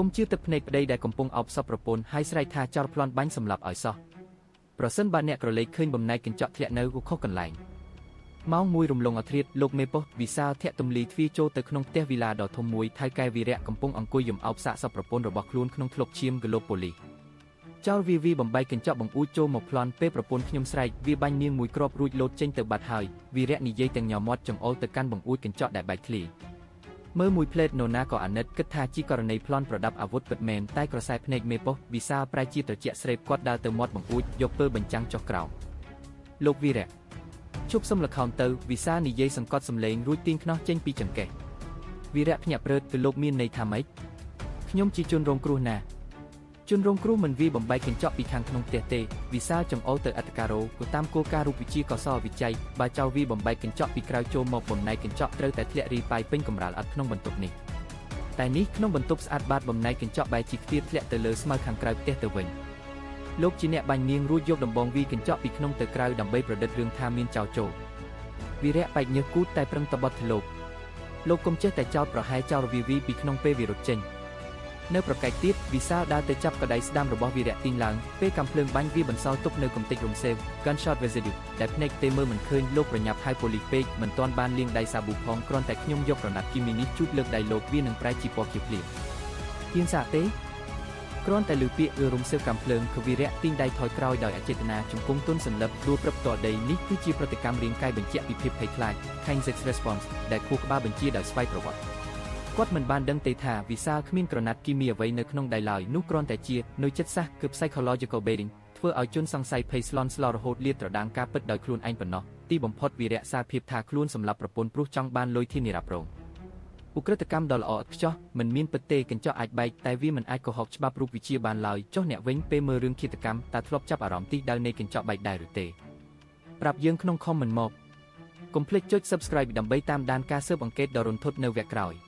គុំជឿទឹកភ្នែកប្តីដែលកំពុងអោបសពប្រពន្ធហើយស្រែកថាចោលប្លន់បាញ់សម្លាប់ឲ្យសោះប្រសិនបើអ្នកក្រឡេកឃើញបំណែកកញ្ចក់ធ្លាក់នៅខុសកន្លែងម៉ោង1រំលងអធ្រាត្រលោកមេប៉ុស្តិ៍វិសាលធាក់ទម្លីទ្វារចូលទៅក្នុងផ្ទះវីឡាដ៏ធំមួយថៅកែវីរៈកំពុងអង្គុយយំអោបសាកសពប្រពន្ធរបស់ខ្លួនក្នុងធ្លុកឈាមហ្គឡូបប៉ូលីសចោលវាបំបែកកញ្ចក់បង្អួចចូលមកប្លន់ពេលប្រពន្ធខ្ញុំស្រែកវាបាញ់នាងមួយគ្រាប់រួចលោតចេញទៅបាត់ហើយវីរៈនិយាយទាំងញ៉ាំមាត់ចង្អុលទៅកាន់បង្អួចកញ្ចក់ដែលបែកធ្លាយមើលមួយផ្លេតនរណាក៏អាណិតគិតថាជាករណីប្លន់ប្រដាប់អាវុធពិតមែនតែក្រសែភ្នែកមេប៉ុស្តិ៍វិសាលប្រែជាត្រជាក់ស្រេបគាត់ដើរទៅមាត់បង្អួចយកពើបញ្ចាំងចុះក្រោមលោកវីរៈជប់សុំលខោនទៅវិសាលនិយាយសង្កត់សំឡេងរួចទាញខ្នោះចេញពីចង្កេះវីរៈភ្ញាក់ព្រឺតគឺលោកមានន័យថាម៉េចខ្ញុំជាជនរងគ្រោះណាជនរងគ្រោះមិនវាបំបែកកញ្ចក់ពីខាងក្នុងផ្ទះទេវិសាលចង្អុលទៅអត្តការោក៏តាមគោលការណ៍រូបវិទ្យាកសវិច័យបើចៅវាបំបែកកញ្ចក់ពីក្រៅចូលមកបំណែកកញ្ចក់ត្រូវតែធ្លាក់រីប៉ាយពេញកម្រាលឥដ្ឋក្នុងបន្ទប់នេះតែនេះក្នុងបន្ទប់ស្អាតបាតបំណែកកញ្ចក់បែកជីខ្ទាតធ្លាក់ទៅលើស្មៅខាងក្រៅផ្ទះទៅវិញលោកជាអ្នកបាញ់នាងរួចយកដំបងវីកញ្ចក់ពីក្នុងទៅក្រៅដើម្បីប្រឌិតរឿងថាមានចោរចូលវីរៈបែកញើសគូតតែប្រឹងតបត់ទៅលោកកុំចេះតែចោទប្រហែលចោរវីពីក្នុងពេលវារត់ចេញនៅប្រកែកទៀតវិសាលដើរទៅចាប់កដៃស្ដាំរបស់វីរៈទីងឡើងពេលកាំភ្លើងបាញ់វាបន្សល់ទុកនៅកំទេចរំសេវ gunshot residue ដែលភ្នែកទេមើលមិនឃើញលោកប្រញាប់ហៅប៉ូលីសពេកមិនទាន់បានលាងដៃសាប៊ូផងគ្រាន់តែខ្ញុំយកក្រណាត់គីមីនេះជូតលើកដៃលោកវានឹងប្រែជាពណ៌ខៀវភ្លាមហ៊ានសាកទេគ្រាន់តែលើពាក្យរំសេវកាំភ្លើងគឺវីរៈទីងដៃថយក្រោយដោយអចេតនាជង្គង់ទន់សន្លឹបដួលព្រឹបតដីនេះគឺជាប្រតិកម្មរាងកាយបញ្ជាក់ពីភាពភ័យខ្លាច Kinetic response ដែលខួរក្បាលបញ្ជាដោយស្វ័យប្រវត្តិគាត់មិនបានដឹងទេថាវិសាលគ្មានក្រណាត់គីមីអ្វីនៅក្នុងដៃឡើយនោះគ្រាន់តែជានូវចិត្តសាស្ត្រគឺ psychological baiting ធ្វើឲ្យជនសង្ស័យភ័យស្លន់ស្លោរហូតលាតត្រដាងការពិតដោយខ្លួនឯងប៉ុណ្ណោះទីបំផុតវីរៈសារភាពថាខ្លួនសម្លាប់ប្រពន្ធព្រោះចង់បានលុយធានារ៉ាប់រងឧក្រិដ្ឋកម្មដ៏ល្អឥតខ្ចោះមិនមានពិតទេកញ្ចក់អាចបែកតែវាមិនអាចកុហកច្បាប់រូបវិទ្យាបានឡើយចុះអ្នកវិញពេលមើលរឿងឃាតកម្មតើធ្លាប់ចាប់អារម្មណ៍ទីដៅនៃកញ្ចក់បែកដែរឬទេប្រាប់យើងក្នុង comment មកកុំភ្លេចចុច subscribe ដើម្បីតាមដានការស៊ើបអង្កេតដ៏រន្ធត់នៅវគ្គក្រោយ